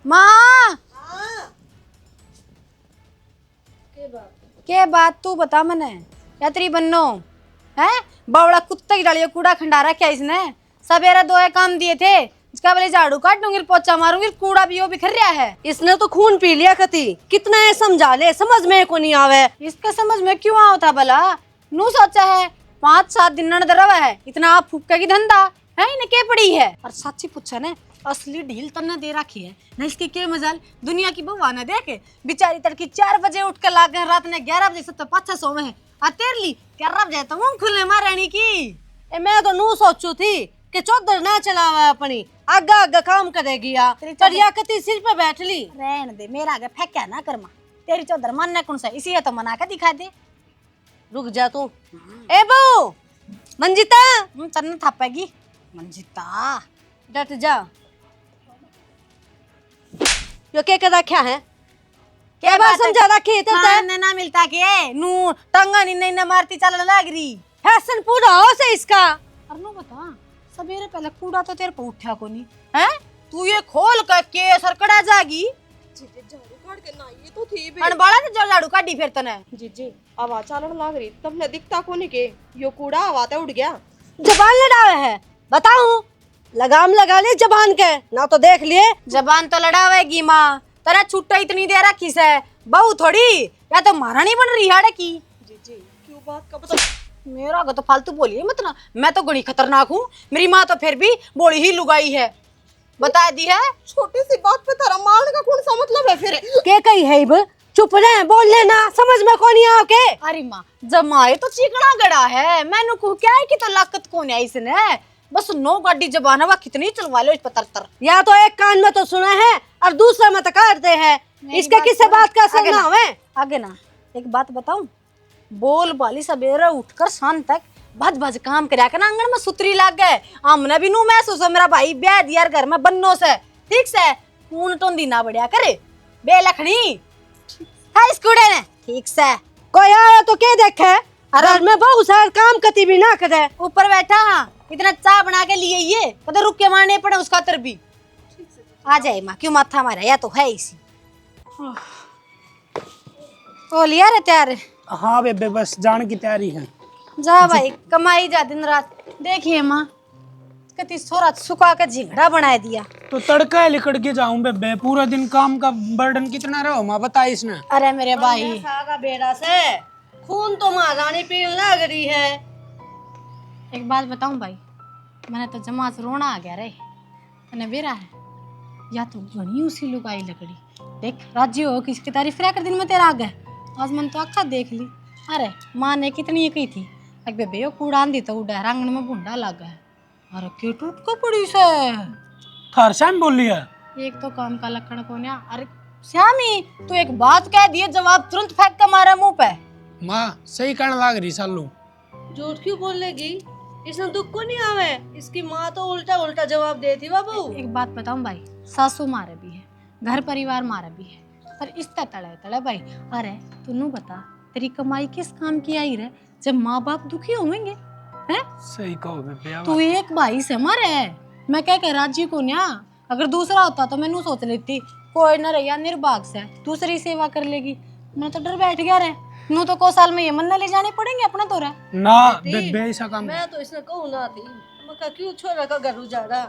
माँ के बात तू बता मने या तेरी बन्नो है बावड़ा कुत्ता की डालियो कूड़ा खंडारा क्या इसने सवेरे दो काम दिए थे इसका बोले झाड़ू काटूंगी पोछा मारूंगी कूड़ा भी वो बिखर रहा है। इसने तो खून पी लिया कती कितना है समझा ले समझ में को नहीं आवे। इसका समझ में क्यों आओ था भला नू सोचा है 5-7 दिन न दरवा है इतना आप फुक्का की धंधा है इन्हें के पड़ी है। और सच्ची पूछा ने असली ढील तन्ने दे रखी है न इसके के मजाल दुनिया की बउआ न देखे बेचारी तड़की 4 बजे उठ कर लाग गए रात ने 11 बजे से तो पाछा सोवे है आ तेर ली क्या रब जाए तो मुंह खुले मारनी की। ए मैं तो नू सोचू थी कि चौधर ना चलावा अपनी आगा आगा काम करेगी या चढ़िया कती सिर पे बैठ ली। रहन दे मेरा आगे फेंका ना कर मां तेरी चौधर मानना कौन सा इसी है तो मना के दिखा दे। रुक जा तू ए बहू मंजिता तन्ने थापेगी मंजिता डट जा यो के कदा क्या है क्या बात समझा रखी तो खाने ना मिलता के नू टंगा नहीं मारती चल लग रही फैशन पूरा हो से इसका। और नो बता सवेरे पहले कूड़ा तो तेरे को उठा को नहीं है तू ये खोल कर के सरकड़ा जागी झाड़ू काट के ना ये तो थी अन बड़ा ने जो झाड़ू काटी फिर तने जीजी आवाज चालन लाग रही तब ने दिखता कोनी के यो कूड़ा आवाते उड़ गया। जबान लड़ावे है बताऊं लगाम लगा ले जबान के ना तो देख लिए जबान तो लड़ावेगी माँ तेरा छुट्टा इतनी देर रखी से बहू थोड़ी या तो महारानी बन रही हाड़े की। जीजी क्यों बात का पता मेरा तो फालतू बोलिए मत ना मैं तो बड़ी खतरनाक हूँ मेरी माँ तो फिर भी बोली ही लुगाई है बता दी है। छोटी सी बात पे थारा मारने का कौन सा मतलब है फिर के कही है इब चुप रहे बोल लेना समझ में कौन नहीं आके। अरे माँ जमाए तो चिकना गड़ा है मैंने को क्या है कि तो लाकत कौन है इसने बस नो गाड़ी जबान है वह कितनी चलवा लो इस पर तर या तो एक कान में तो सुना है और दूसरे में तो काटते हैं इसके किससे बात का असर ना होवे। आगे ना एक बात बताऊं बोल बाली सवेरे उठकर शाम तक भज भज काम करया कर आंगन में सुतरी लाग गए हमने भी नू महसूस हो मेरा भाई ब्याह दिया घर में बन्नो से ठीक से खून टोंदी ना बढ़िया करे बे लखनी है इस कूड़े ने ठीक से कोई आया तो के देखे अरे मैं बहुत सारा काम कती भी ना करे ऊपर बैठा हाँ इतना चाय बना के लिए ये पता रुक के मारने पड़े उसका तर भी आ जाए माँ क्यों माथा मारा या तो है इसी ओ लिया रे तैयार। हाँ बेबे बस जाने की तैयारी है। जा भाई कमाई जा दिन रात देखिए माँ कति सोरा सुखा के झिंगड़ा बना दिया तो तड़का लिकड़ के जाऊं बेबे पूरा दिन काम का बर्डन कितना रहो माँ बता इसने। अरे मेरे भाई सागा बेड़ा से खून तो महारानी पीन लग रही है। एक बात बताऊं भाई मैंने तो जमा से रोना आ गया रे तने बेरा है या तो घनी उसी लुगाई लकड़ी देख राज्य हो किसकी तारीफ कर दिन में तेरा आ गए आज मैंने तो अक्खा देख ली। अरे माँ ने कितनी कही थी अग बेबे कूड़ा आंधी तो उड़ा आंगन में भूडा लग गया अरे क्यों टूट को पड़ी से थार श्याम बोल लिया एक तो काम का लक्षण कौन है। अरे श्यामी तू एक बात कह दिए जवाब तुरंत फेंक कर मारा मुंह पे। माँ सही कहने लाग रही सालू झूठ क्यों बोलेगी इसने दुख को नहीं आवे इसकी माँ तो उल्टा उल्टा जवाब देती बाबू। एक बात बताऊं भाई सासू मारे भी है घर परिवार मारा भी है पर इस तड़े तड़े भाई। अरे तू बता तेरी कमाई किस काम की आई रे जब माँ बाप दुखी होंगे हैं। सही कहो बेबे तू एक भाई से मारे है मैं क्या कह राज्य को न्या अगर दूसरा होता तो मैंने सोच लेती कोई न रहा निर्भाग से दूसरी सेवा कर लेगी मैं तो डर बैठ गया रे नू तो को साल में ये मन ले जाने पड़ेंगे अपना तो रहा ना बेबे ऐसा काम मैं तो इसने कहूँ ना थी मैं कहा क्यों छोरा का घर उजाड़ा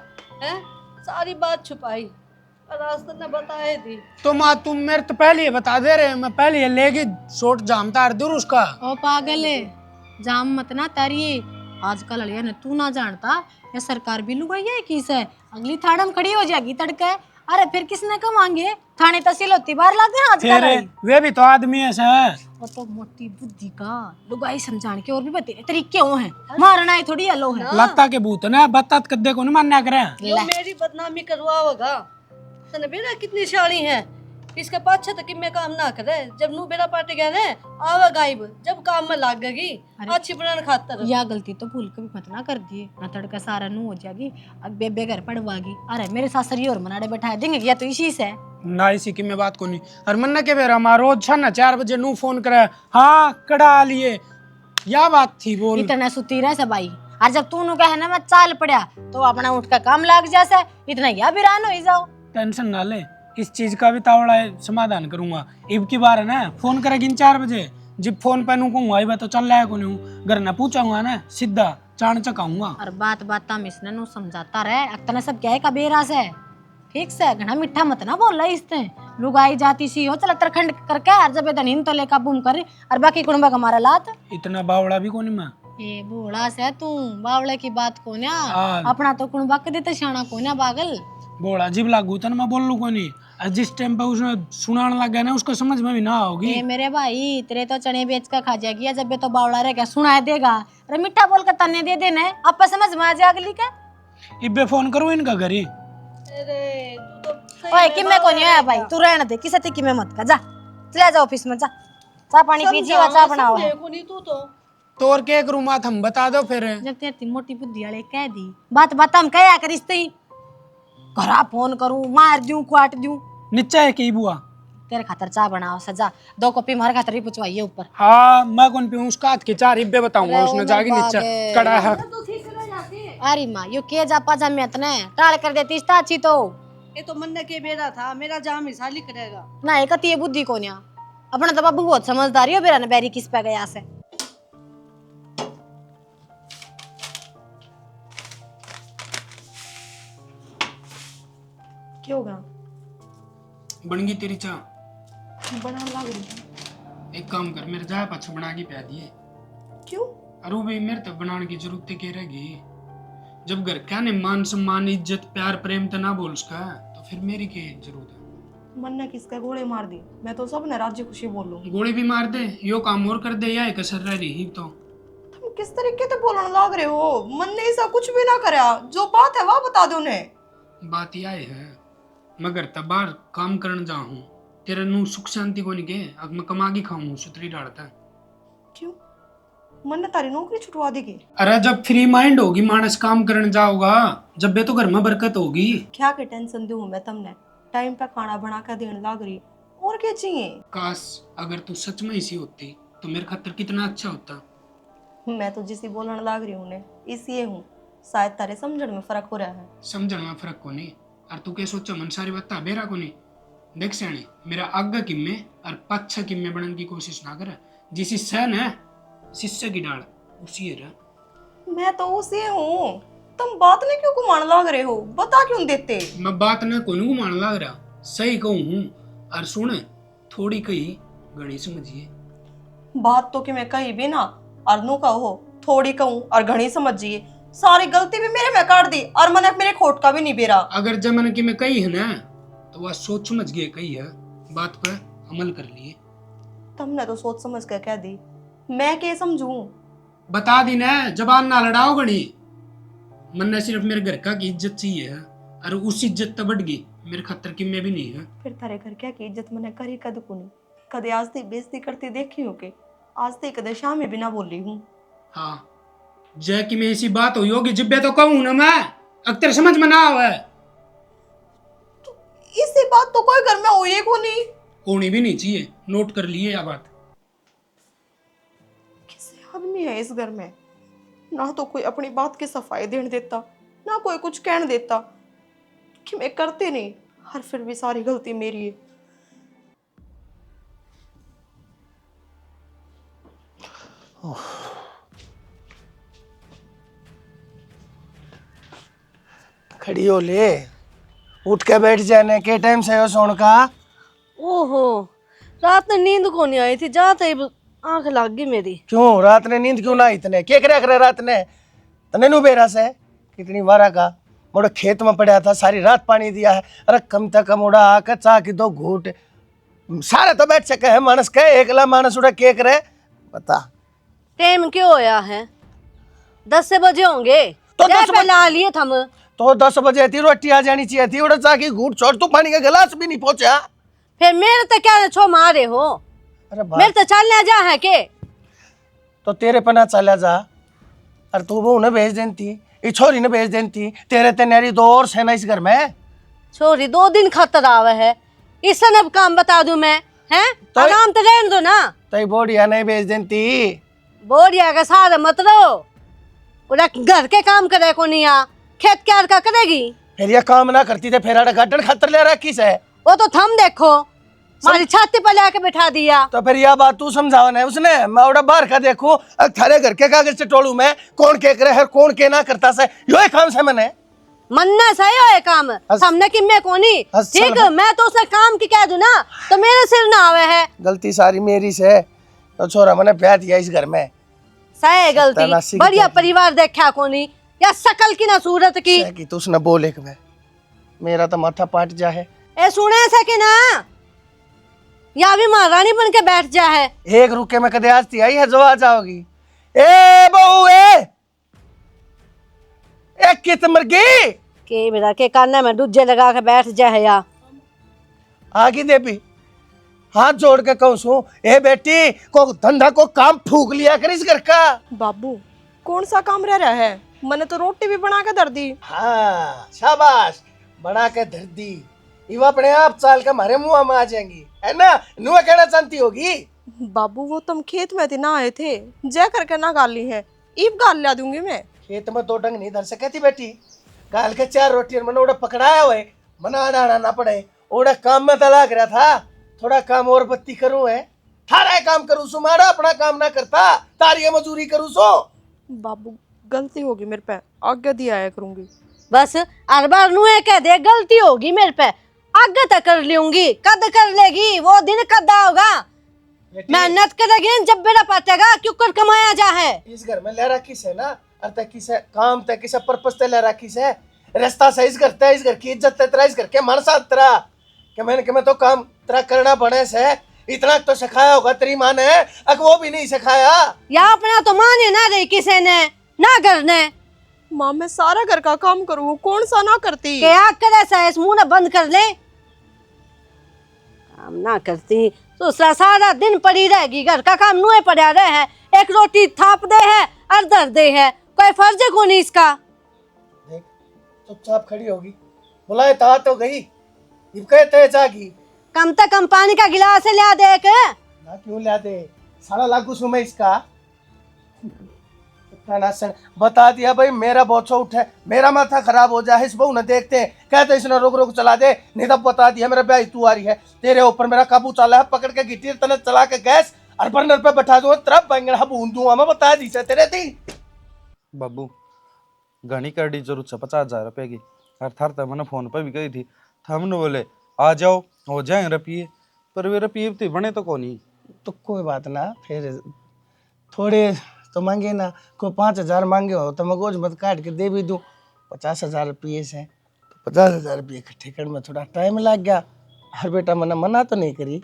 है सारी बात छुपाई और रास्ते ने बताए थी तो माँ तुम मेरे तो पहले ही बता दे रहे मैं पहले ये लेगी शोट जामता दूर उसका। ओ पागल है जाम मत ना तारिये आजकल अड़िया ने तू ना जानता या सरकार भी लुगाई है किस है अगली थाने में खड़ी हो जाएगी तड़के। अरे फिर किसने कमांगे थाने तहसील होती बाहर लागे आजकल वे भी तो आदमी है सर वो तो मोटी बुद्धि का लुगाई समझाने के और भी बते तरीके हो हैं मारना है थोड़ी अलो है लत्ता के भूत ना बत्तात कद्दे को नहीं मानना करे मेरी बदनामी करवाओगा तने बेरा कितनी शाली है इसके पाछे तो कि मैं काम ना करे जब नू बेरा पाटे गया ने आवा गायब जब काम में लाग गई अच्छी बनाने खातर या गलती तो भूल के भी मत ना कर दिए ना तड़का सारा नू हो जाएगी अब बेबे घर पड़वागी। अरे मेरे सासरी और मनाड़े बैठा देंगे या तो इसी से ना इसी की मैं बात को नहीं और मन्ना के बेरा हमारा रोज छा ना 4 बजे नू फोन करे हाँ कड़ा लिए या बात थी बोल इतना सुती रहे सब भाई और जब तू नु कहे ना मैं चाल पड़ा तो अपना उठ का काम लाग जैसे इतना या बिरान हो जाओ टेंशन ना ले इस चीज का भी तावड़ा समाधान करूंगा। इब की बार है ना फोन करेगी 4 बजे, जब फोन पे नू कहूंगा आई बात तो चल रहा है को नहीं घर ना पूछाऊंगा ना सीधा चाण चकाऊंगा। और बात बात हम इसने नु समझाता रहे अक्तना सब क्या है का बेरा से ठीक से घना मीठा मत ना बोल रही इसने लुगाई जाती सी हो चल तरखंड करके हर जब धनीन तो लेका बुम कर और बाकी कुणबा का मारा लात इतना बावड़ा भी कोनी मैं। ये बूढ़ा से तू बावले की बात को ना हाँ। अपना तो कुणबा के देते शाना को ना पागल बोला जीव लागू तो मैं बोल लू कोनी, और जिस टाइम पे उसने सुनाने लग गया ना उसको समझ में भी ना होगी। ये मेरे भाई तेरे तो चने बेच कर खा जाएगी जब ये तो बावड़ा रह गया सुनाए देगा अरे मीठा बोल कर तन्ने दे देना आप समझ में आ जाए अगली का। इब्बे फोन करो इनका घर ही। अरे तू तो सही ओए में कि मैं को नहीं आया भाई तू रहने दे किसे की मैं मत का जा चले जा ऑफिस में जा चाय पानी पीजिए वा चाय बनाओ समझे को नहीं तू तो। तोर के एक रूम हम बता दो फिर। जब तेरी मोटी बुद्धि वाले कह दी बात बात हम कह कर रिश्ते ही घरा फोन करूं मार दूं क्वाट दूं नीचे है की बुआ। तेरे खातर चाय बनाओ सजा 2 कॉपी मारे खातर ही पूछवाइए ऊपर। हाँ मैं कौन पीऊँ उसका हाथ के 4 इब्बे बताऊंगा अरे उसने ओ जाके मेरे नीचे बागे। कड़ा है। तू ठीक रह जाती है। अरे माँ यो के जा पाजा में इतने टाल कर देती इस्ता अच्छी तो ये तो मन के बेरा था मेरा जाम मिसाली करेगा। ना एक ये बुद्धि को नहीं अपना तो बाबू बहुत समझदारी हो बेरा ने बैरी किस पे गया से क्या होगा? बन गई तेरी चाय? बना लग रही। एक काम कर मेरे जाए पाछे बना के पिया दिए। क्यों? अरे भाई मेरे तो बनाने की जरूरत के रहेगी। जब घर क्या ने मान सम्मान इज्जत प्यार प्रेम तो ना बोल उसका तो फिर मेरी क्या जरूरत है। मन ने किसका गोले मार दी, मैं तो सब ने राज्य खुशी बोल लूंगी। गोली भी मार दे यो काम और कर दे या कसर रह रही तो। तुम किस तरीके से बोलने लग रहे हो? मन ने ऐसा कुछ भी ना करा, जो बात है वह बता दो उन्हें। बात यह है मगर तब बार काम करने जा हूँ तेरे नु सुख शांति को नहीं के अब मैं कमा के खाऊं सुतरी डालता। क्यों? मन ने तारी नौकरी छुटवा देगी? अरे जब फ्री माइंड होगी मानस काम करने जाओगा जब बे तो घर में बरकत होगी। क्या के टेंशन दूं मैं तुमने? टाइम पे खाना बना कर देने लग रही, और क्या चाहिए? काश अगर तू सच में ऐसी होती तो मेरे खातिर कितना अच्छा होता। मैं तो जिसी बोलने लग रही हूँ इसी हूँ, शायद तारे समझण में फर्क हो रहा है। समझण में फर्क को नहीं और तू क्या सोचा मन सारी बात बेरा को नहीं देख सैने मेरा आगे किम्मे और पाछा किम्मे बनने की कोशिश ना कर। जिसी सहन है शिष्य की डाल उसी है रहा। मैं तो उसी हूँ, तुम बात नहीं क्यों घुमाने लग रहे हो? बता क्यों देते? मैं बात न कोनू मान लग रहा सही कहूँ हूँ और सुन थोड़ी कही घनी समझिए। बात तो कि मैं कही भी ना और नू कहो थोड़ी कहूँ और घनी समझिए, सारी गलती भी मेरे में काट दी और मैंने मेरे खोट का भी नहीं बेरा। अगर जमन की मैं कही है ना तो वह सोच समझ गए कही है बात पर अमल कर लिए। तुमने तो सोच समझ कर कह दी, मैं क्या समझूं? बता दी ना जबान ना लड़ाओ घनी। मन ने सिर्फ मेरे घर का की इज्जत चाहिए है और उस इज्जत तो बढ़ गई मेरे खतर की मैं भी नहीं है। फिर तारे घर क्या की इज्जत मैंने करी कद कुनी, कदे आज ती बेइज्जती करती देखी हो के आज ती कदे शाम में भी ना बोली हूँ। हाँ जय की मैं ऐसी बात हुई होगी जिब्बे तो कहूँ ना मैं अक्तर समझ में ना आवे। तो इसी बात तो कोई घर में हुई को नहीं। होनी भी नहीं चाहिए नोट कर लिए यह बात। किसी आदमी है इस घर में, ना तो कोई अपनी बात की सफाई देने देता ना कोई कुछ कहने देता कि मैं करती नहीं, हर फिर भी सारी गलती मेरी है। खड़ी हो ले, उठ के बैठ जाने के टाइम से हो सोन का। ओहो रात में नींद को नहीं आई थी, जाते ही आंख लग गई मेरी। क्यों रात ने नींद क्यों ना इतने के करे रात ने तने नु बेरा से कितनी वारा का मोड़ा खेत में पड़ा था सारी रात पानी दिया है। अरे कम तक मोड़ा आकर चाह की 2 घूट सारे तो बैठ सके है मानस के एकला मानस उड़ा के करे बता। टाइम क्यों होया है? 10 बजे होंगे तो चाय 10 बजे- पहले आ लिए थम। तो 10 बजे थी रोटी आ जानी चाहिए थी, उड़ा चाह की घूट छोड़ तू पानी का गिलास भी नहीं पहुंचा। फिर मेरे तो क्या छो मारे हो? अरे मेरे तो चलने जा है के? तो तेरे पना चला जा और तू वो उन्हें भेज देती, ये छोरी ने भेज देती, तेरे ते नारी 2 और सेना इस घर में। छोरी 2 दिन खतर आवे है, इसने अब काम बता दूं मैं हैं? तो- आराम तो रहने दो ना। तो ये बोड़िया नहीं भेज देती। बोरिया का सारा मत रहो, पूरा घर के काम करे को नहीं आ, खेत क्यार का करेगी। फिर ये काम ना करती थे फिर गार्डन खातर ले रखी से वो तो थम देखो, हमारी छाती पर लाके बैठा दिया। तो फिर यह बात तू समझावा ना उसने, मैं उड़ा बाहर का देखूं थारे घर के कागज से टोलू मैं, कौन के करे है कौन के ना करता से, यो ही काम से मैंने मन्ना सही हो ये काम, हमने कि मैं कोनी ठीक, मैं तो उसे काम की कह दूं ना तो मेरे सिर ना आवे है। गलती सारी मेरी से, तो छोरा मैंने ब्याह दिया इस घर में, सही गलती, बढ़िया परिवार देखा कोनी या शकल की ना सूरत की तो उसने बोले कि मैं, मेरा तो माथा पाट जा है। ए सुने से कि ना या भी महारानी बन के बैठ जा है। एक रुके में कदे आज आई है जो आ जाओगी। ए बहू ए कित मर गई के मेरा के कान में दूजे लगा के बैठ जा है या आगे देवी, हाथ जोड़ के कहूँ सू, ए बेटी को धंधा को काम फूक लिया कर इस घर का। बाबू कौन सा काम रह रहा है, मैंने तो रोटी भी बना के धर दी। हाँ शाबाश, बना के धर दी, इवा अपने आप चाल के हमारे मुंह में आ जाएंगी, है ना, नुआ कहना चाहती होगी। बाबू वो तुम खेत में थे ना आए थे, जय करके ना गाल ली है, ईब गाल ला दूंगी मैं। खेत में दो डंग नहीं धर सके थी बेटी, गाल के 4 रोटी मैंने उड़ा पकड़ाया हुए, मना आना ना पड़े, उड़ा काम में तलाक रहा था, थोड़ा काम और बत्ती करूं है, थारा काम करूं सो, मारा अपना काम ना करता, तारी मजूरी करूं सो। बाबू गलती होगी मेरे पे, आज्ञा दिया आया करूंगी। बस हर बार नुए कह दे गलती होगी मेरे पे, आगे तक कर लूंगी, कद कर लेगी, वो दिन कद होगा, मेहनत करेगी जब बेटा पाटेगा, क्यों कर कमाया जा है। इस घर में ले रखी से ना, अर्थ किसे काम तक किसे पर्पस ते ले रखी से, रास्ता सही करता है, इस घर की इज्जत तेरा, इस घर के मन साथ तेरा, कि मैं तो काम तेरा करना बने से, इतना तो सिखाया होगा तेरी माँ ने, अक वो भी नहीं सिखाया। या अपना तो माने ना रही किसी ने ना करने, माँ मैं सारा घर का काम करूँ, कौन सा ना करती। क्या करे इस मुंह ना बंद कर ले, काम ना करती तो सारा दिन पड़ी रहेगी, घर का काम नुए पड़ा रहे है, एक रोटी थाप दे है और दर दे है, कोई फर्ज को नहीं इसका। देख चुपचाप खड़ी होगी, बुलाए ता तो गई, इब कहते जागी, कम से कम पानी का गिलास लिया दे के ना क्यों ला दे, 6.5 लाख सुमे इसका बता दिया भाई, मेरा बोछो उठे, मेरा माथा खराब हो जाए, इस बहू ने देखते हैं, कहते इसने रोक रोक चला दे, नहीं तब बता दिया मेरा ब्याह तू आ रही है, तेरे ऊपर मेरा काबू चला है, पकड़ के गिट्टी तने चला के गैस और बर्नर पे बैठा दूंगा, तरफ बैंगन भून दूंगा मैं, बता दी से तेरे थी। बाबू घनी करड़ी जरूरत है 50,000 रुपए की, और थर तो मैंने फोन पर भी कही थी, हमने बोले आ जाओ हो जाए रुपये, पर वे रुपये थी बने तो कौन ही। तो कोई बात ना, फिर थोड़े तो मांगे ना, को 5,000 मांगे हो तो मैं गोज मत काट के दे भी दूं, 50,000 रुपये से तो 50,000 रुपये इकट्ठे करने में थोड़ा टाइम लग गया। हर बेटा मना मना तो नहीं करी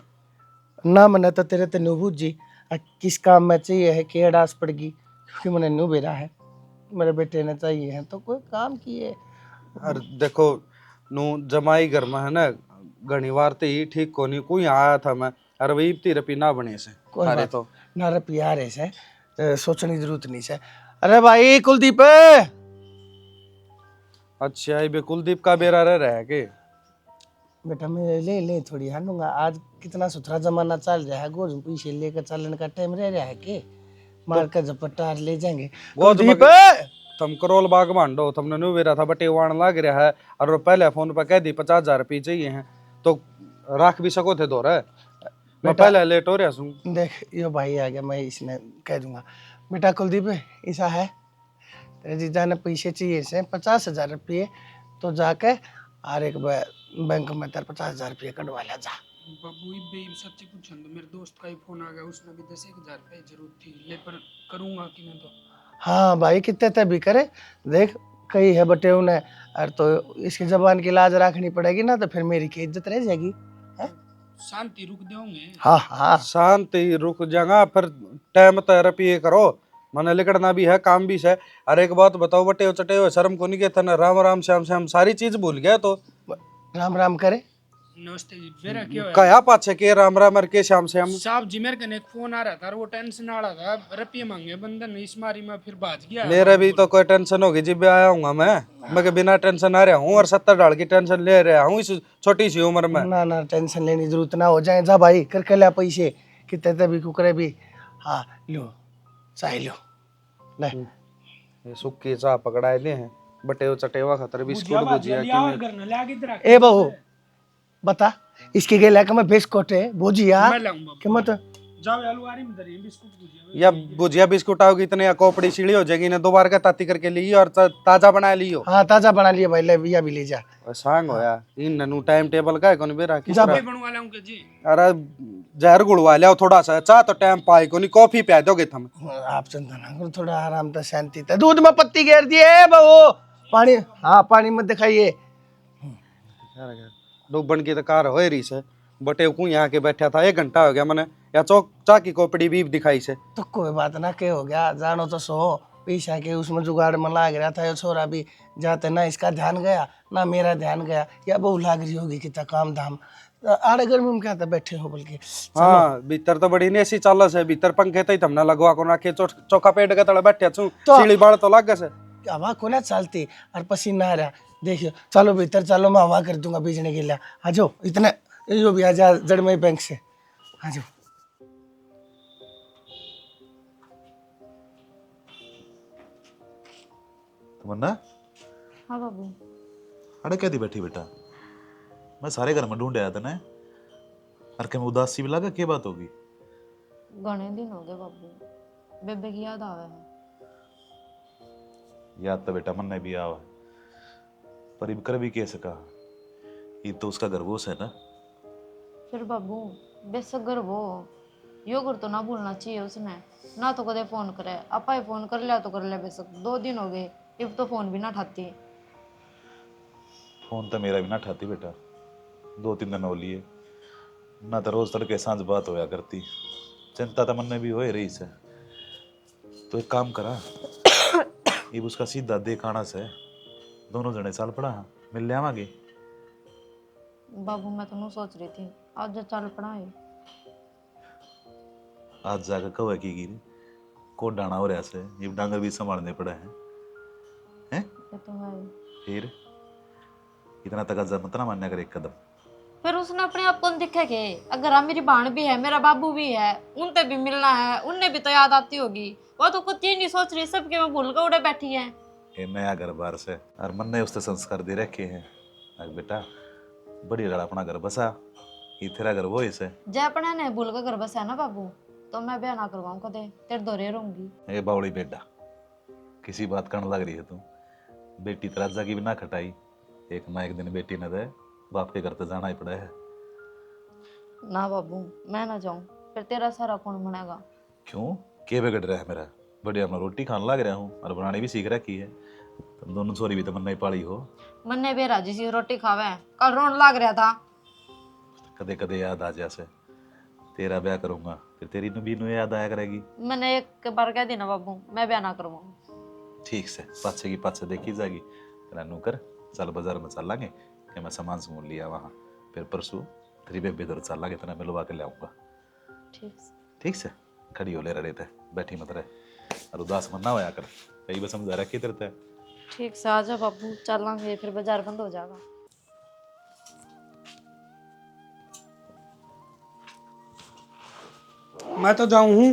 ना, मना तो तेरे ते नूबूज जी किस काम में चाहिए है, के डांस पड़गी, क्योंकि मैंने नू बेरा है, मेरे बेटे ने चाहिए है तो कोई काम किए। और देखो नू जमाई घर में है ना, घनी बार तो ही ठीक को नहीं, कोई आया था मैं, अरे वही इतनी रुपये ना बने से अरे तो ना रुपया आ रहे से, सोचने की जरूरत नहीं से। अरे भाई कुलदीप, अच्छा ये कुलदीप का बेरा रह रहा है के बेटा मैं ले थोड़ी हानूंगा, आज कितना सुथरा जमाना चल रहा है, गोज पीछे लेकर चलने का टाइम रह रहा है के, मार कर झपट्टा ले जाएंगे। कुलदीप तुम करोल बाग भांडो, तुमने न्यू बेरा था बटे वाण लग रहा है, और वो पहले फोन पर कह दी 50,000 रुपये चाहिए हैं, तो रख भी सको थे दो रहे, मैं पहले लेट हो रहा हूँ। देख यो भाई आ गया, मैं इसने कह दूंगा, बेटा कुलदीप ऐसा है, तेरे जीजा ने पैसे चाहिए से 50,000 रुपये, तो जाके और एक बैंक में तेरे 50,000 रुपये कटवा ला जा। बाबू बे सच्ची पूछन तो मेरे दोस्त का ही फोन आ गया, उसने भी 10,000 रुपये जरूरत थी, ले पर करूंगा कि मैं तो। हाँ भाई कितने तक भी करे, देख कही है बटे उन्हें, और तो इसकी जबान की लाज रखनी पड़ेगी ना, तो फिर मेरी की इज्जत रह जाएगी। शांति रुक दोगे? हाँ हाँ शांति रुक जाएगा, फिर टाइम तो रुपये करो, मैंने लिखना भी है काम भी है। अरे एक बात बताओ बटे चटे हुए शर्म को नहीं कहता ना, राम राम श्याम श्याम सारी चीज भूल गया तो राम राम करे। नमस्ते जी, मेरा क्या है? कया पाछे के राम राम और के श्याम श्याम। साहब जी मेरे कने एक फोन आ रहा था, वो टेंशन आ रहा था, रुपये मांगे बंधन, इस मारी में फिर भाज गया। मेरे भी तो कोई टेंशन होगी जब आया हूँ मैं के बिना टेंशन आ रहा हूँ, और 70 डाल की टेंशन ले रहा हूँ इस छोटी सी उम्र में। ना ना टेंशन लेने की जरूरत ना हो जाए, जा भाई करके ला पैसे कितने तक भी कुकरे भी। हाँ लो चाय लो ले, ये सुक्की चाह पकड़ाए दे हैं बटे चटेवा खतर बिस्कुट भुजिया की। ए बहू बता इसके गेला का मैं बिस्कुट है भुजिया मैं लाऊं बाबू। कि मत जाओ आलू आ रही में धरी बिस्कुट भुजिया या भुजिया बिस्कुट आओगी इतने या खोपड़ी सीढ़ी हो जाएगी ना, दोबारा का ताती करके ली और ताजा बना लियो। हाँ ताजा बना लिया भाई, ले भैया भी ले जा। सांग होया इन ननू टाइम टेबल का है कौन बेरा किस जा तरह। मैं बनवा लाऊं के जी। अरे जहर गुड़वा लिया थोड़ा सा, चाह तो टाइम पाए को नहीं, कॉफी पिया दोगे तुम। आप चिंता ना करो, थोड़ा आराम था, शांति था। दूध में पत्ती घेर दिए बहू, पानी, हाँ पानी मत दिखाइए। डूबन की तो कार हो रही से बटे को यहाँ के बैठा था, 1 घंटा हो गया मैंने या चौक चा की खोपड़ी भी दिखाई से। तो कोई बात ना, के हो गया जानो तो सो पीछा के उसमें जुगाड़ में लाग रहा था। ये छोरा भी जाते ना इसका ध्यान गया ना मेरा ध्यान गया, या बहू लाग रही होगी कितना काम धाम। आड़े गर्मी में क्या था, बैठे हो बल्कि। हाँ भीतर तो बड़ी नहीं ऐसी चालस है, भीतर पंखे तो हमने लगवा को रखे, चौका पेट के तले बैठे छू, सीढ़ी बाड़ तो लग से हवा को ना चलती और पसीना आ रहा। देखियो चलो भीतर चलो, मैं हवा कर दूंगा भेजने के लिए। आ जाओ, इतने यो भी आ जा जड़मई बैंक से, आ जाओ। तमन्ना, हाँ बाबू। अरे क्या थी बैठी बेटा? मैं सारे घर में ढूंढ आया था ना। अरे क्या मैं उदासी भी लगा, क्या बात होगी? घने दिन हो गए बाबू, बेबे की याद आवे है। याद तो बेटा मन ने भी आवा, पर इब कर भी कैसे कहा, ये तो उसका गर्वोश है ना। फिर बाबू बेशक गर्व हो, यो घर तो ना भूलना चाहिए उसने। ना तो कदे फोन करे, आपा ही फोन कर लिया तो कर लिया, बेशक 2 दिन हो गए इब तो फोन भी ना ठाती। फोन तो मेरा भी ना ठाती बेटा, 2-3 दिन हो लिए ना, तो रोज तड़के सांझ बात होया करती। चिंता तो मन में भी हो रही से। तो एक काम करा, ये उसका सीधा देखाना से दोनों जने साल पड़ा मिल ले आवांगे। बाबू मैं तो नहीं सोच रही थी आज जो चल पड़ा है। आज जाकर कव की गिरी को डाना हो रहा से, ये डांगर भी संभालने पड़ा है हैं? ये तो है। फिर इतना तकज्जा मत ना मान्या कर एक कदम। फिर उसने अपने आप को दिखे के, अगर हम मेरी बहन भी है, मेरा बाबू भी है, उनसे भी मिलना है, उनने भी तो याद आती होगी। वो तो कुछ ही नहीं सोच रही, सबके में भूल कर उड़े बैठी है। ये नया घर बार से और मन ने उससे संस्कार दे रखे हैं। अरे बेटा बड़ी लड़ा अपना घर बसा, ये तेरा घर वो इसे। जय अपने ने भूल कर घर बसा है ना बाबू, तो मैं ब्याह ना करवाऊं कदे, तेरे दोरे रहूंगी। ए बावड़ी बेटा, किसी बात करने लग रही है तू? बेटी तराजा की भी ना खटाई, एक ना एक दिन बेटी न दे, बाप के घर तो जाना ही पड़ा है। ना बाबू मैं ना जाऊं, फिर तेरा सारा कौन बनेगा? क्यों, के बिगड़ रहा है मेरा? बढ़िया मैं रोटी खाने लग रहा हूँ और बनानी भी सीख रखी है। तुम दोनों छोरी भी तो मन नहीं पाली हो। मन्ने बेरा जी रोटी खावे, कल रोन लाग रहा था। कदे कदे याद आ जैसे तेरा ब्याह करूंगा, फिर तेरी नबीनू याद आया करेगी। मैंने एक बार कह दी ना बाबू, मैं ब्याह ना करवाऊं। ठीक से पाछे की पाछे देखी जाएगी। तेरा नौकर चल बाजार में चल लांगे कि मैं सामान समून लिया वहाँ, फिर परसों तेरी बेबे इधर चल लांगे, तेना मिलवा के लाऊंगा। ठीक से खड़ी हो ले रहे थे, बैठी मत रहे और उदास मन ना होया कर, कई बस समझा रखी तेरे। ठीक से आजा बाबू, चलेंगे, फिर बाजार बंद हो जाएगा। मैं तो जाऊं हूँ,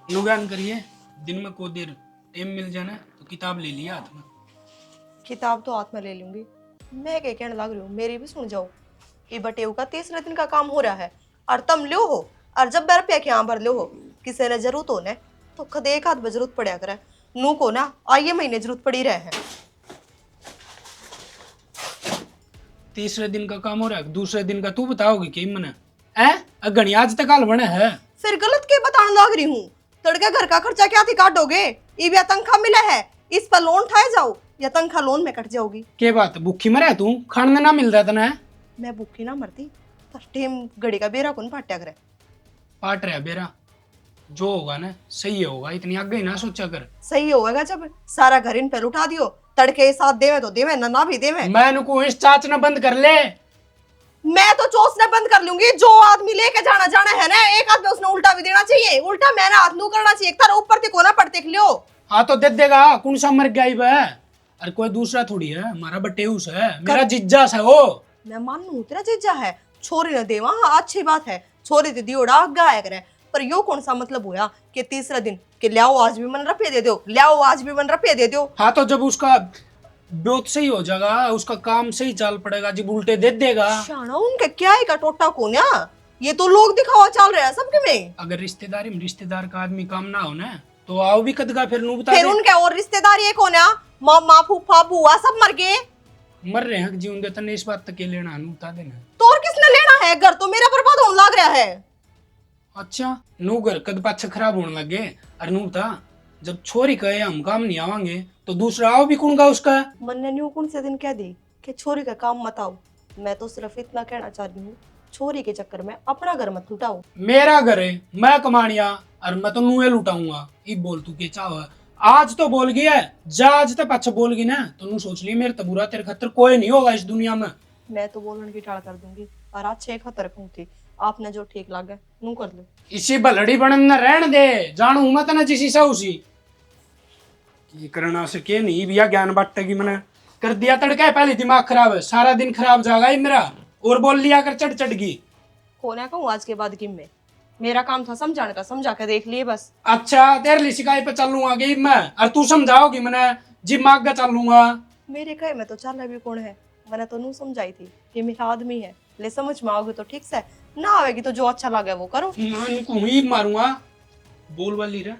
नुगान करिए, दिन में को देर टाइम मिल जाना तो किताब ले लिया हाथ में। किताब तो हाथ में ले लूंगी। मैं क्या कहने लग रही हूँ, मेरी भी सुन जाओ। ये बटेऊ का 3रे दिन का काम हो रहा है और तुम लो हो, और जब बैर पे यहाँ भर लो हो, किसी ने जरूरत हो न तो कद एक हाथ में जरूरत पड़ा करे, नू को ना आइए महीने जरूरत पड़ी रहे हैं। 3रे दिन का काम हो रहा है, दूसरे दिन का तू बताओगी कि मन है घनी आज तक हाल बने है। फिर गलत के बताने लग रही हूँ? तड़के घर का खर्चा क्या थी काटोगे? ये भी तनख्वाह मिला है, इस पर लोन उठाए जाओ या तनख्वाह लोन में कट जाओगी। के बात भूखी मरे तू, खाने ना मिल रहा था? मैं भूखी ना मरती पर टेम घड़ी का बेरा कौन पाट्या करे। पाट रहा बेरा, जो होगा ना सही होगा, इतनी आगे ही ना सोचा कर। सही होगा जब सारा घर इन पे लुटा दियो, तड़के साथ देवे तो देवे ना भी देवे। मैं उनको इस चाच ना बंद कर ले। मैं तो चोसने बंद कर लूंगी, जो आदमी लेके जाना है ना, एक आदमी उसने उल्टा भी देना चाहिए, उल्टा मैंने हाथ नू करना चाहिए। तारा ऊपर ते कोना पड़ते लियो। हाँ तो दे देगा, कौन सा मर गया है? अरे कोई दूसरा थोड़ी है, हमारा बटेऊस है, मेरा जिज्जा सा वो। मैं मानू तेरा जीजा है, छोरी ने देवा, हाँ अच्छी बात है, छोरी ते दियोड़ा गाया करे, पर यो कौन सा मतलब हुआ कि 3रा दिन कि लियाओ आज भी मन रुपये दे दो, लियाओ आज भी मन रुपये दे दो। हाँ तो जब उसका बहुत सही हो जाएगा, उसका काम सही चाल पड़ेगा, जी उल्टे दे देगा। शाना उनका क्या है का टोटा कोन्या, ये तो लोग दिखावा चल रहा है सबके में। अगर रिश्तेदारी में रिश्तेदार का आदमी काम ना हो ना तो आओ भी कदगा फिर नू बता फिर दे। उनके और रिश्तेदार ये कोन्या, मामा फूफा बुआ सब मर गए। मर रहे हैं जीवन दे तने इस बात तक के लेना नू बता देना। तो और किसने लेना है, घर तो मेरा बर्बाद होने लग रहा है। अच्छा नू घर कद पाछे खराब होने लग गए। अरे नू बता, जब छोरी कहे हम काम नहीं आवांगे तो दूसरा आओ भी कौन गा उसका। मैंने न्यू कौन से दिन कह दी कि छोरी का काम मत आओ। मैं तो सिर्फ इतना कहना चाह रही हूँ, छोरी के चक्कर में अपना घर मत लुटाओ। मेरा घर है, मैं कमानिया और मैं तो नुए लुटाऊंगा। ई बोल तू के चाह आज तो बोल गया है, जा आज तक अच्छा बोल गई ना तो नू सोच ली मेरे तो बुरा तेरे खतर कोई नहीं होगा इस दुनिया में। मैं तो बोलने की टाल कर दूंगी और आज 6 खतर कहूँ थी, आपने जो ठीक लगे नू कर लो। इसी भलड़ी बनन न रहन दे, जानू मत ना जिसी सा उसी की करना से के नहीं बिया ज्ञान बांटेगी। मैंने कर दिया तड़का, पहले दिमाग खराब है, सारा दिन खराब जाएगा ही मेरा। और बोल लिया कर चढ़ चढ़ गई। कोने कहूँ आज के बाद किम में, मेरा काम था समझाने का, समझा के देख लिए बस। अच्छा तेरे लिए शिकायत पे चलूंगा कि मैं, और तू समझाओगी मैंने जिम मांग कर चलूंगा। मेरे कहे में तो चल भी कौन है, मैंने तो नू समझाई थी कि मेरा आदमी है, ले समझ में आओगे तो ठीक से, ना आवेगी तो जो अच्छा लगे वो करो। मैं इनको ही मारूंगा। बोल वाली रे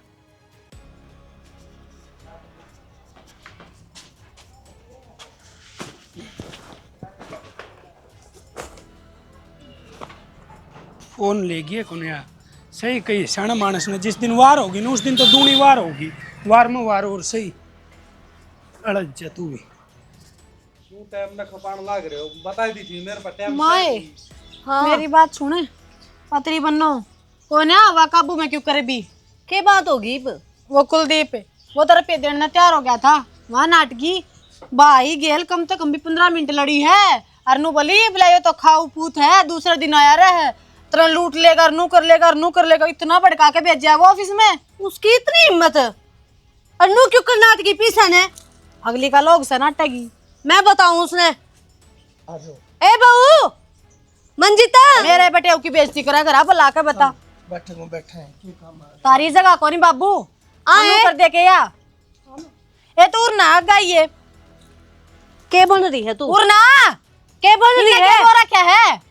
फोन ले गया कौन यार। सही कही सियाणा मानस ने, जिस दिन वार होगी ना उस दिन तो दूनी वार होगी, वार में वार। और सही अड़ज जा तू भी। क्यों टाइम ना खपान लाग रहे हो, बता दी थी मेरे पर टाइम। माए मेरी बात सुने, पतरी बनो कौन है हवा काबू में क्यों करे भी। क्या बात होगी इब? वो कुलदीप वो तेरे पे देने तैयार हो गया था वहाँ नाटकी भाई गेल, कम से कम भी 15 मिनट लड़ी है। अरनू बोली बुलायो तो खाऊ पूत है, दूसरे दिन आया रहे तरह लूट लेगा, नू कर लेगा, नू कर लेगा, इतना भड़का के भेजा है वो ऑफिस में। उसकी इतनी हिम्मत, और नू क्यों करनाट की पीछे ने? अगली का लोग से नाटेगी। मैं बताऊं उसने। ए बहू मंजिता, मेरे बेटे की बेइज्जती करा करा बुला के बता। बैठे हैं क्यों काम आ तारी जगह कोनी बाबू आए कर दे के या ए तू ना गाइए के बन रही है तू? उरना के बन रही है? हो रखा है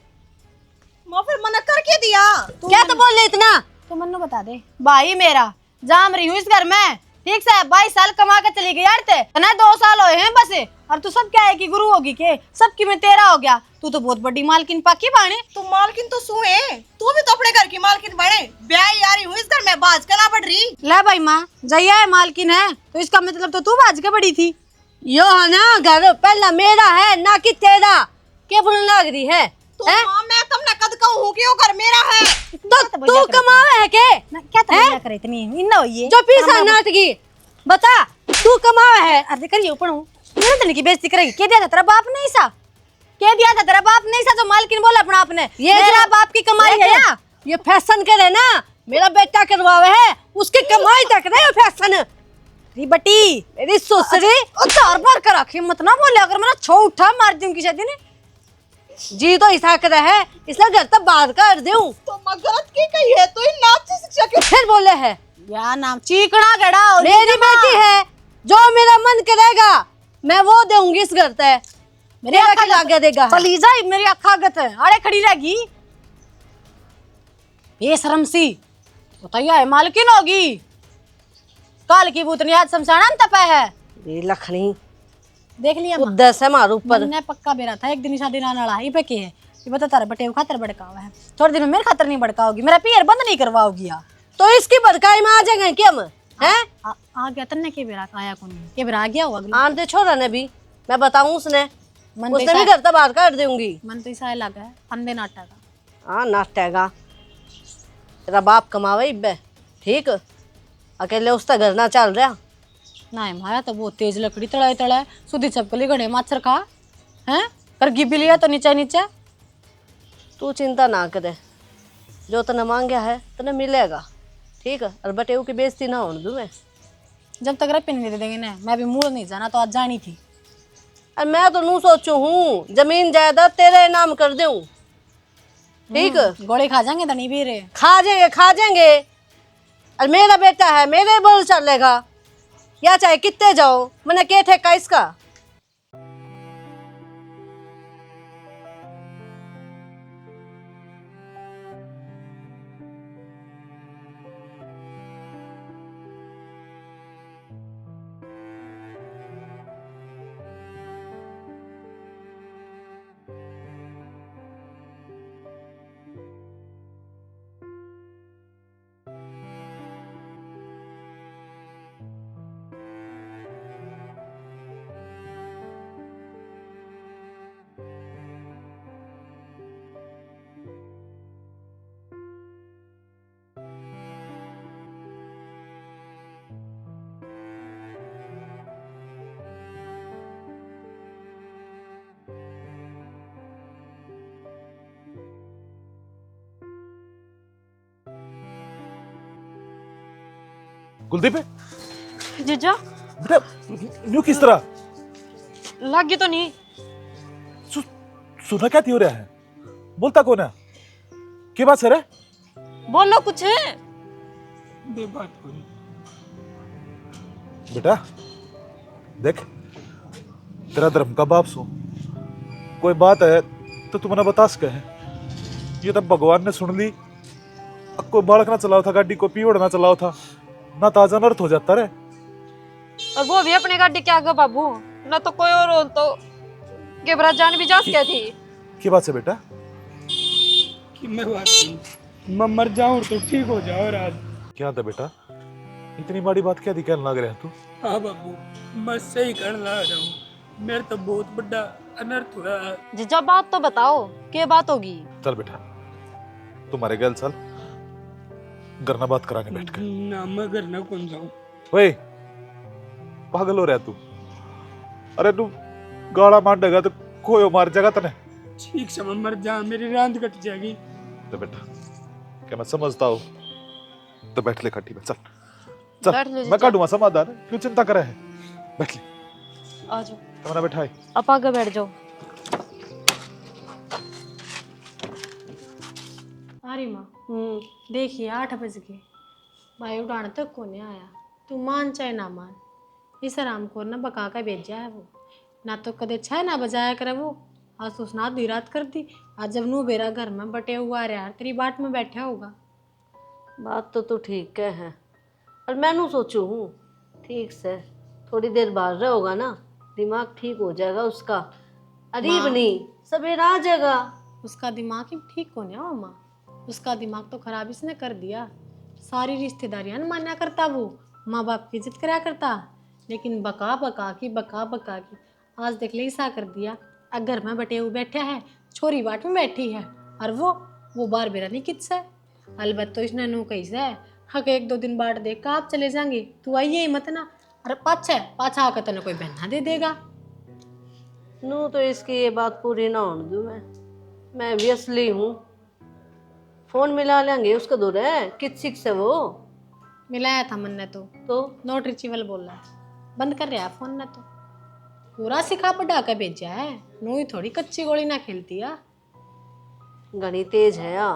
माँ फिर मना करके दिया। क्या तो बोल रहे इतना? तो मन्नू बता दे भाई मेरा जाम रही हूँ इस घर में, ठीक से 22 साल कमा के चली गई यार ते ना 2 साल हुए हैं बस। और तू सब क्या है कि गुरु होगी के सबकी में तेरा हो गया, तू तो बहुत बड़ी मालकिन पाकी बाणे। तू मालकिन तो सुए, तू भी तो अपने घर की मालकिन बने। ब्याह यारी हूँ इस घर में, बाज करना पड़ रही। ले भाई माँ जया है मालकिन है तो इसका मतलब तो तू बाज के बड़ी थी। यो है ना घर पहला मेरा है ना कि तेरा, क्या बोलने लग रही है? तो माँ मैं तुमने कद कहूँ कि वो घर मेरा है। तो तू कमावे है के? क्या तबीयत करे इतनी इन्ना होइए जो पीसा नाटकी बता, तू कमावे है? अरे करिए ऊपर हूँ मेरे तने की बेइज्जती करेगी। क्या दिया था तेरा बाप नहीं सा, क्या दिया था तेरा बाप नहीं सा जो मालकिन बोला अपना आपने। ये मेरा बाप की कमाई है या ये फैशन करे ना, मेरा बेटा करवावे है, उसकी कमाई तक नहीं फैशन। री बटी मेरी ससुरी चार बार कर रखी मत ना बोले, अगर मेरा छो उठा मार दूं किसी दिन। जी तो ऐसा कर है इसलिए घर तक बात कर दूं। तो मैं गलत की कही है, तो इन नाम से शिक्षा के फिर बोले है या नाम चीकना गड़ा और मेरी बेटी है, जो मेरा मन करेगा मैं वो दूंगी इस घर पे। मेरी अखा लागे देगा पलीजा मेरी अखा गत है अरे खड़ी रहेगी बेशरम सी बताइए है मालकिन होगी। काल की भूतनी आज शमशाना में तपा है। ये लखनी देख लिया मां? उद्देश है मारू ऊपर। मैंने पक्का बेरा था एक दिन शादी ना लड़ा ही पे के है ये बता तारा बटे खातर भड़का हुआ है, थोड़े दिन में मेरे खातर नहीं भड़काओगी, मेरा पैर बंद नहीं करवाओगी यार। तो इसकी भड़काई में आ जाएंगे क्या हम हैं? आ गया तन्ने के बेरा आया कौन के बेरा आ गया होगा अगला। आन दे छोड़ा ने भी, मैं बताऊं उसने मन उसने भी घर तक बात कर दूंगी। मन तो ऐसा लगा है अंधे नाटा का। हाँ नाटेगा तेरा बाप कमावे इब्बे ठीक, अकेले उसका घर ना चल रहा ना माया तो बहुत तेज लकड़ी तड़ाए तड़ाए सुधी चपकली घड़े माछर खा हैं कर गिबी लिया तो नीचे नीचे। तू चिंता ना करे, जो तने मांगया है तने मिलेगा ठीक है, और बटेऊ की बेइज्जती ना होने दूं मैं। जब तक रपी नहीं दे देंगे ना मैं भी मूड नहीं जाना तो आज जानी थी। और मैं तो नू सोचू हूँ जमीन जायदाद तेरे नाम कर दूं ठीक, गोली खा जाएंगे तो नहीं भी रे खा जाएंगे और मेरा बेटा है मेरे बोल चलेगा या चाहे कितने जाओ, मैंने क्या ठेका इसका। कुलदीप जीजा बेटा न्यू किस तरह लागी तो नहीं। सुना क्या हो रहा है? बोलता कौन है? क्या बात सर है? बोलो कुछ है। बे बात कोनी। बेटा देख, तेरा धर्म का बाप सो, कोई बात है तो तू मना बता सके है। ये तब भगवान ने सुन ली, अब कोई बालक ना चलाओ था गाड़ी, को पीवड़ ना चलाओ था ना, ताजा नर्थ हो जाता रे। और वो भी अपने गाड़ी के आगे बाबू, ना तो कोई और हो तो केबरा जान भी जा क्या थी। क्या बात है बेटा? कि मैं बात कोनी। मैं मर जाऊं तो ठीक हो जाओ राज। क्या था बेटा, इतनी बड़ी बात क्या दिखाने लग रहा है तू? हाँ बाबू, मैं सही करने लग रहा हूँ। मेरे तो बहुत बड़ा अनर्थ हुआ है। जीजा बात तो बताओ, क्या बात होगी? चल बेटा तुम्हारे गल चल, घर ना बात कराने बैठ कर। ना मैं घर ना कौन जाऊं। ओए पागल हो रहा है तू? अरे तू गाड़ा मार देगा तो कोई मार जाएगा तने। ठीक से मैं मर जा, मेरी रांद कट जाएगी। तो बेटा क्या मैं समझता हूँ, तो बैठ ले खट्टी में, चल बैठ लो चल जीजा। मैं काटूंगा समाधान, क्यों चिंता करे है? बैठ ले, आ जाओ, तुम्हारा बैठा है। आप आगे बैठ जाओ। अरे माँ देखिए 8 बज गए, भाई उड़ाने तक को नहीं आया। तू मान चाहे ना मान, इस आराम को ना बका का भेजा है वो, ना तो कदे छह ना बजाया करे वो। आज तो उसने आधी रात कर दी। आज जब नू बेरा घर में बटे हुआ रहा तेरी बाट में बैठा होगा। बात तो तू ठीक है, और मैनू सोचू हूँ ठीक से थोड़ी देर बाहर रहोगा ना, दिमाग ठीक हो जाएगा उसका। अरीब नहीं, सवेरा आ जाएगा। उसका दिमाग ही ठीक हो गया माँ, उसका दिमाग तो खराब इसने कर दिया। सारी रिश्तेदारियां न मान्या करता वो, माँ बाप की इज्जत करा करता, लेकिन बका बका की आज देख ले ऐसा कर दिया। अगर मैं बटे हुए बैठा है, छोरी बाट में बैठी है, और वो बार बेरा नहीं किससे। अलबत्त तो इसने नू कैसे हक 1-2 दिन बाट देख का आप चले जाएंगे, तू आइए ही मत ना। अरे पाछा आकर तेने कोई बहना दे देगा। नू तो इसकी ये बात पूरी ना होने दूँ मैं भी असली हूँ। फोन मिला लेंगे उसका दूर है, किस सिख से वो मिलाया था मन ने तो नॉट रिचेबल बोल रहा है, बंद कर रहा है फोन ने। तो पूरा सिखा पढ़ा कर भेजा है, नू ही थोड़ी कच्ची गोली ना खेलती है। घनी तेज है या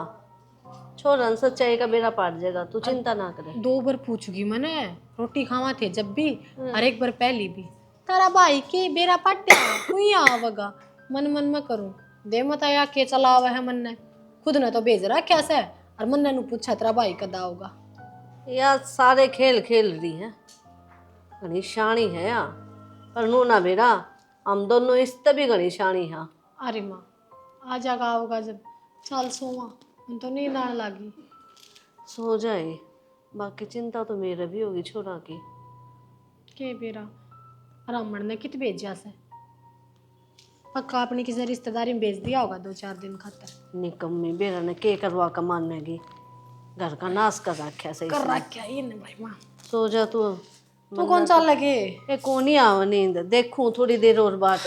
छोरन सच्चाई का बेड़ा पाट जाएगा, तू चिंता ना करे। 2 बार पूछूगी मैंने, रोटी खावा थे जब भी, और 1 बार पहली भी। तारा भाई के बेरा पाटे हुई आवगा, मन में करूं दे मत आया के चला आवा है मन ने, खुद ने तो भेज रखा से, और मन ने पूछा तेरा भाई कदा होगा। यार सारे खेल खेल रही है, घनी शानी है या पर नू ना बेड़ा, हम दोनों इस तभी घनी शानी है। अरे माँ आ जागा होगा जब, चल सोवा, उन तो नींद आने लगी। सो जाए, बाकी चिंता तो मेरे भी होगी छोरा की। के बेरा रामण ने कित भेजा से, पक्का अपनी किसी रिश्तेदारी में भेज दिया होगा 2-4 दिन खातर। निकम्मी बेरा ने के करवा का मानेगी, घर का नाश कर रखा सही कर से। रखा ही नहीं भाई माँ। सो जा तू। तू कौन सा लगे? ए कौन ही आवा नींद, देखूं थोड़ी देर और बात।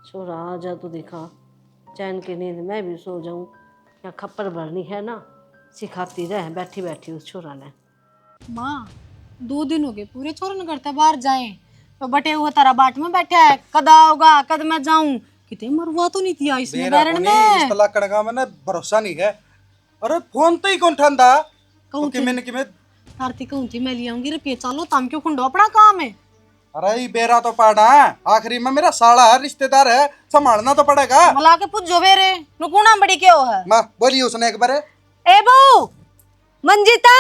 छोरा आ जा तो दिखा चैन की नींद मैं भी सो जाऊं, या खप्पर भरनी है ना, सिखाती रह बैठी बैठी उस छोरा ने। माँ 2 दिन हो गए पूरे छोरन करते बाहर जाए, तो बटे हुआ तारा बाट में बैठा है, कदा होगा कद मैं जाऊं, कितने मरवा तो नहीं थी इसने बैरन में। इस तलाक का मैंने भरोसा नहीं है। अरे फोन तो ही कौन ठंडा कहूं कि मैंने कि मैं आरती कहूं थी मैं ले आऊंगी रुपये, चलो तम क्यों खुंडो अपना काम है। अरे ये बेरा तो पड़ा है, आखिरी में मेरा साला है, रिश्तेदार है, संभालना तो पड़ेगा। मला के पूछ जो बेरे नुकुना बड़ी क्यों है। माँ बोली उसने एक बार, ए बहू मंजिता।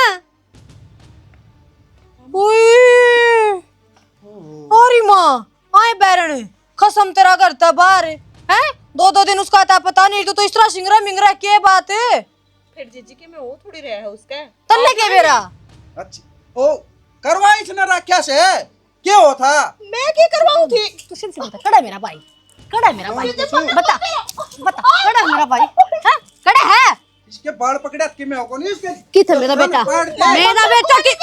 अरे माँ आए बैरन कसम तेरा करता बाहर है 2-2 दिन उसका था पता नहीं, तो इस तरह सिंगरा मिंगरा क्या बात है। फिर जीजी के में वो थोड़ी रहा है उसका तल्ले के बेरा अच्छा ओ करवा इसने रखा से क्या हो था? मैं क्या करवाऊं थी? तू सिंह बता, कड़ा है मेरा भाई, कड़ा है मेरा भाई, बता कड़ा है मेरा भाई, हैं कड़ा है। इसके बाल पकड़े कि मैं को नहीं इसके किथे मेरा बेटा, मेरा बेटा की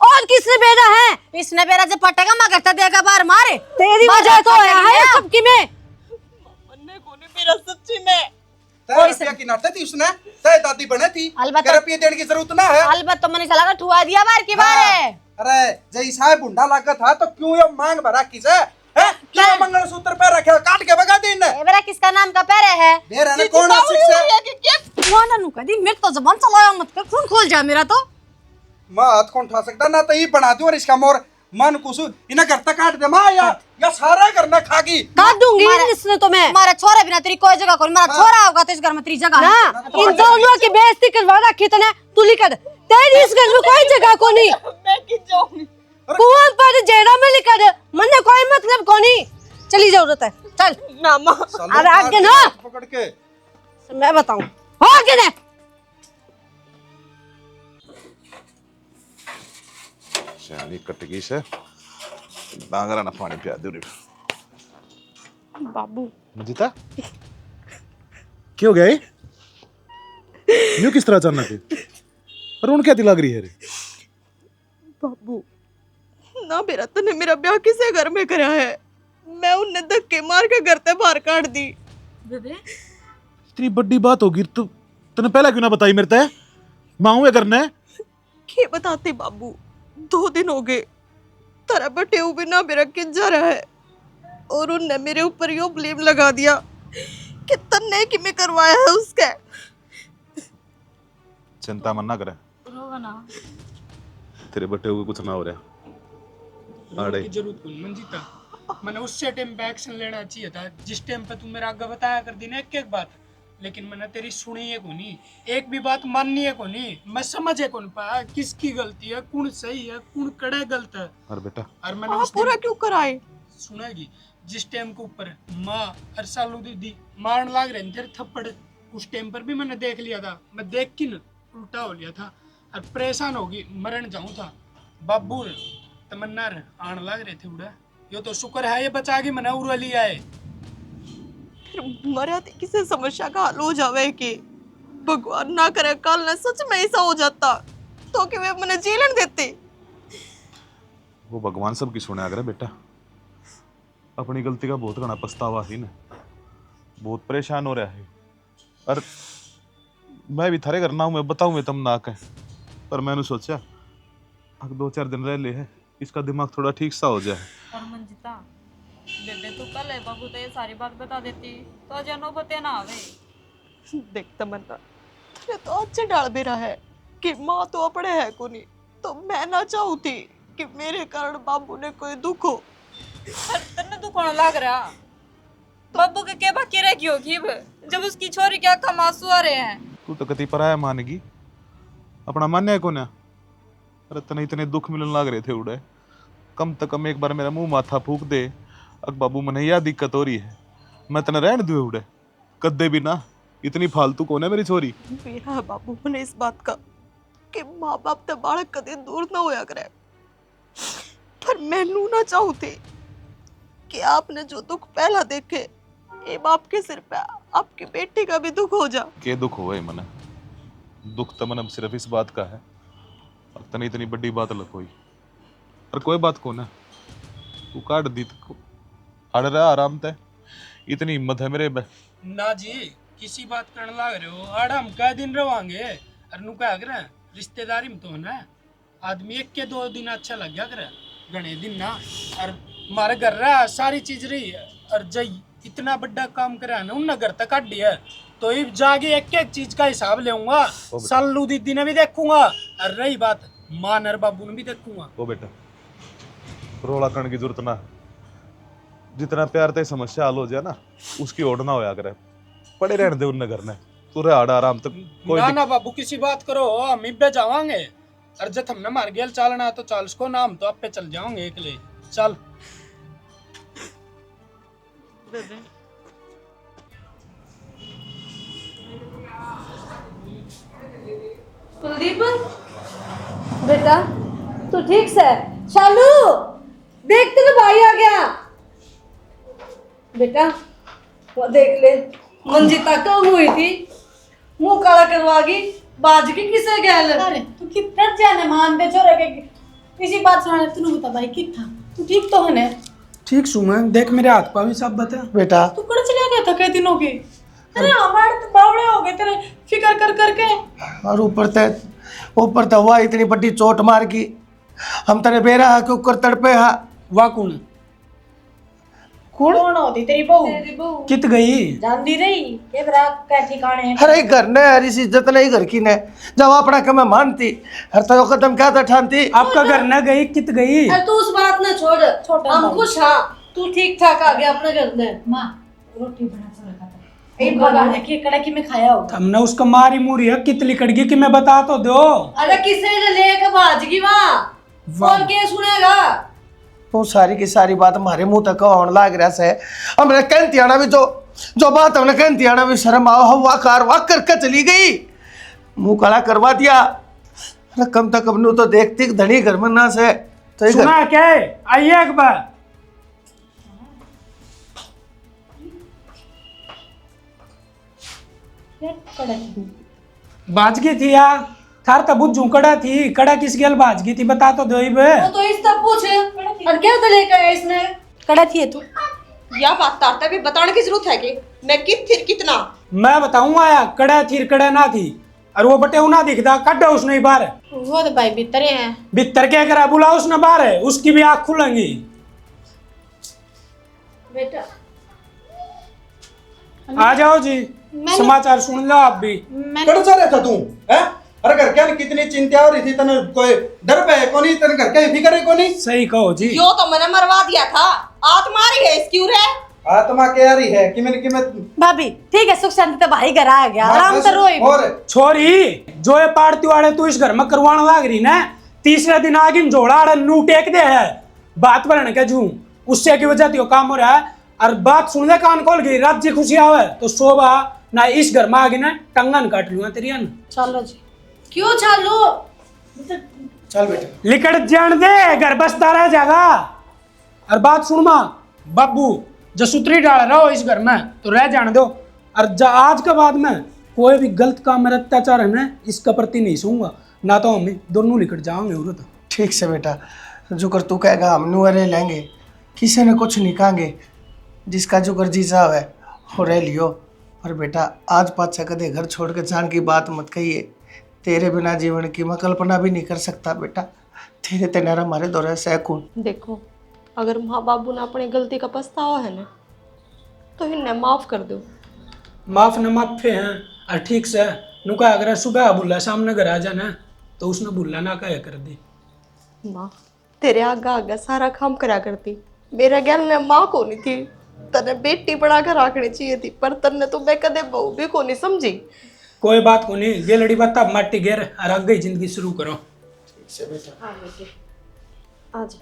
और किसने बेटा है? इसने बेरा जब पटेगा मैं करता देगा बाहर मारे, तेरी वजह तो आया है सबकी में। मन्ने को नहीं मेरा सच्ची में तेरे रुपया की नाटे थी उसने, तेरे दादी बने थी, अलबत्ता- के रुपये देने की जरूरत ना है। अलबत्ता मैंने चला कर ठुआ दिया बार की बार है। अरे जैसा बुंडा लागा था तो क्यों ये मांग भरा किसे है? क्यों मंगलसूत्र पे रखे काट के भगा दी इन्हें? एवरा किसका नाम का पैर है? मेरा ने कौन है शिक्षा? कौन नु कदी मेरे तो जबान चलाया मत कर, खून खोल जा मेरा तो। मैं हाथ कौन उठा सकता ना, तो ये बना दूं और इसका मोर मन कुछ इन्हें घर तक काट दे मां या सारा करना खागी काट दूंगी इसने तो मैं। मारा छोरा बिना तेरी कोई जगह कोई, मारा छोरा होगा तो इस घर में तेरी जगह ना है। इन दोनों की बेइज्जती करवा रखी तने, तू लिखा दे तेरी इस घर में कोई जगह को नहीं। मैं की जाऊंगी। कुआं पर जेड़ा में लिखा दे, मन्ने कोई मतलब को नहीं। चली जरूरत है चल ना मां, अरे आगे ना पकड़ के मैं बताऊं हो आगे ने। शानी कटगी से डांगरा ना पानी पिया दे रे बाबू मंजिता क्यों गए न्यू किस तरह अचानक पर उन क्या लग रही है रे? बाबू ना मेरा तने मेरा ब्याह किसे घर में करा है, मैं उन्हें धक्के मार के घर से बाहर काट दी। इतनी बड़ी बात होगी तो तने पहले क्यों ना बताई मेरे ते? माँ ये करना है के बताते बाबू, 2 दिन हो गए तारा बटे भी ना मेरा किंजा रहा है और उनने मेरे ऊपर यो ब्लेम लगा दिया कि तन्ने कि मैं करवाया है उसके। चिंता मत ना करे, रोगा ना। तेरे बटे हुए कुछ ना हो रहा। रोने की जरूरत कोई मंजीता, मैंने उससे टाइम पे एक्शन लेना चाहिए था जिस टाइम पे तू मेरा आगे बताया कर दी ना एक एक बात, लेकिन मैंने तेरी सुनी है को नहीं, एक भी बात माननी है को नहीं, मैं समझे कौन पाया किसकी गलती है, कौन सही है कौन कड़े गलत है। अरे बेटा और मैंने आप उस पूरा क्यों कराए? सुनेगी जिस टाइम के ऊपर माँ और सालू दीदी मारन लाग रहे तेरे थप्पड़, उस टाइम पर भी मैंने देख लिया था, मैं देख के न उल्टा हो लिया था और परेशान होगी मरण जाऊं था। बाबू तमन्ना आन लग रहे थे उड़ा, यो तो शुक्र है ये बचा के मैंने उड़ा लिया है। फिर मरा थे किसी समस्या का हल हो जावे कि भगवान ना करे कल ना सच में ऐसा हो जाता तो कि वे मने जीलन देते। वो भगवान सब की सुने अगर बेटा, अपनी गलती का बहुत घना पछतावा ही ना, बहुत परेशान हो रहा है। और मैं भी थारे करना हूँ, मैं बताऊँ मैं तम ना कह, पर मैंने सोचा अब 2-4 दिन रह ले है, इसका दिमाग थोड़ा ठीक सा हो जाए। और मंजिता बेबे तू कल है बाबू तो ये सारी बात बता देती तो आज नौबत ना आवे। देख तमन्ना तेरे तो अच्छे डाल बेरा है कि माँ तो अपने है को नहीं, तो मैं ना चाहूँ थी कि मेरे कारण बाबू ने कोई दुख हो। तन्ने दुख होने लग रहा, बाबू के क्या बाकी रह गई होगी जब उसकी छोरी के आंखों में आंसू आ रहे हैं। तू तो कति पराया मानेगी, अपना मान्य है को ना। अरे तने इतने दुख मिलने लग रहे थे उड़े, कम से कम एक बार मेरा मुंह माथा फूक दे अक बाबू मने यह दिक्कत हो रही है, मैं तने रहने दूँ उड़े कदे भी ना। इतनी फालतू कौन है मेरी छोरी? मेरा है बाबू मने इस बात का कि माँ बाप ते बालक कदे दूर ना होया करे, पर मैनू ना चाहूँ थी कि आपने जो दुख पहला देखे ये बाप के सिर पे आपकी बेटी का भी दुख हो जा। के दुख हुए मने? दुख तो मन सिर्फ इस बात का है, और तने इतनी बड़ी बात लग कोई, और कोई बात कौन है तू काट दी तो अड़ रहा आराम ते, इतनी हिम्मत है मेरे में। ना जी किसी बात करने लग रहे हो, आड़ हम क्या दिन रवांगे और नु क्या करे रिश्तेदारी में तो ना आदमी एक के 2 दिन अच्छा लग गया करे घने दिन ना, और मारे घर रहा सारी चीज रही और जय इतना बड़ा काम करा ना उन घर तक काट दिया, तो ये जाके एक एक चीज का हिसाब लेऊंगा, सालू दीदी ने भी देखूंगा और रही बात मां नर बाबू ने भी देखूंगा। ओ बेटा रोला करने की जरूरत ना, जितना प्यार ते समस्या हल हो जाए ना उसकी ओढ़ ना होया करे, पड़े रहने दे उन घर ने, तू रह आड़ा आराम तक कोई ना ना बाबू किसी बात करो हम इब्बे जावांगे, और जब हमने मार गेल चालना तो चाल उसको नाम तो आप पे चल जाओगे एकले चल। कुलदीप बेटा तू ठीक से? शालू देख तेरा भाई आ गया। बेटा वो देख ले मंजिता कम हुई थी, मुंह काला करवागी बाज की किसे गैल। अरे तू कितना जाने मान दे छोरे के किसी बात सुनाने तू बता भाई कितना तू ठीक तो है ना? ठीक सु मैं देख मेरे हाथ पा भी सब बता। बेटा तू कड़ चले गया था कई दिनों के? अरे हमारे तो बावड़े हो गए तेरे फिक्र कर करके। और ऊपर तो हुआ इतनी बड़ी चोट मार की, हम तेरे बेरा के ऊपर तड़पे हा। वाह कौन कौन होती तेरी बहू? कित गई? जानती रही ये बरा का ठिकाने है। अरे घर ने हर इस इज्जत नहीं घर की ने, जब अपना कम मानती हर तो कदम क्या था ठानती। आपका घर न गई कित गई? अरे तू उस बात ना छोड़, छोटा हम भाई। खुश हाँ, तू ठीक ठाक आ गया अपने घर में। माँ रोटी बना तो रखा था, एक बनाने की कड़की में खाया होगा। हमने उसका मारी मुरी है कित लिकड़ गई कि मैं बता तो दो। अरे किसे ने लेके भाजगी वहाँ, कौन के सुनेगा? वो सारी की सारी बात हमारे मुंह तक आने लाग रहा से। हमने कहती आना भी जो बात हमने कहती आना भी शर्म आओ हवा कार वाक करके चली गई, मुंह काला करवा दिया। अरे कम तक अपनू तो देखती धनी घर में ना से तो ये घर- सुना क्या है? आइए एक बार। बाज गई थी यार, थार तब कड़ा थी, कड़ा किस गेल बाज गई थी बता तो दो ही बे। वो तो इस तब पूछे और क्या तो लेके आया इसने? कड़ा थी तू या बात तारता भी बताने की जरूरत है कि मैं कितना मैं बताऊं आया कड़ा थी कड़ा ना थी, और वो बटे ना दिखता कड्डा उसने बाहर वो तो भाई भीतर है। भीतर क्या करा बुला उसने बाहर है, उसकी भी आँख खुलेंगी। बेटा आ जाओ जी, समाचार सुन लो आप भी। कड़ो जा रहा था तू हैं? अरे घर क्या कितनी चिंता हो रही थी, तने कोई डर पे कोनी, तने घर के फिक्र है कोनी। सही कहो जी। यो तो मैंने मरवा दिया था, आत्मा रही है इसकी उरे। आत्मा क्या रही है कि मैंने भाभी ठीक है, सुख शांति तो भाई घर आ गया, आराम से रोई। और छोरी जो ये पार्टी वाले तू इस घर में करवाने लाग रही ना, तीसरे दिन आगे झोड़ा नू टेक दे है बात पर के जू, उससे की वजह से काम हो रहा है। और बात सुन ले कान खोल गई, राज्य खुशी आवे तो शोभा ना इस घर में आगे ना टंगन काट लूंगा तेरी। चलो जी। क्यों चालू? चल बेटा लिकड़ जान दे, घर बसता रह जाएगा। और बात सुन मां बाबू, जो सूत्री डाल रहा इस घर में तो रह जाने दो, और आज के बाद में कोई भी गलत काम में अत्याचार है ना, इसका प्रति नहीं सूंगा, ना तो हम दोनों लिकड़ जाओगे उधर। ठीक से बेटा, जो कर तू कहेगा हम नुअरे लेंगे, किसी ने कुछ नहीं कहेंगे, जिसका जो कर जी साहब है वो रह लियो। और बेटा आज पाछा कदे घर छोड़ के जान की बात मत कहिए, तेरे बिना जीवन की मैं कल्पना भी नहीं कर सकता बेटा, तेरे तेनारा हमारे दौरे सैकून। देखो अगर माँ बाबू ने अपनी गलती का पछतावा है ना तो इन्हें माफ कर दो। माफ न माफे हैं, और ठीक से नुका अगर सुबह बुला सामने घर आ जाना तो उसने बुला ना कह कर दी। माँ तेरे आगा आगा सारा काम करा करती, मेरे गैल ने माँ को नहीं थी, तने बेटी बना कर रखनी चाहिए थी, पर तने तो मैं कदे बहू भी को नहीं समझी। कोई बात को नहीं, ये लड़ी बात अब माटी घेर और आगे जिंदगी शुरू करो। आज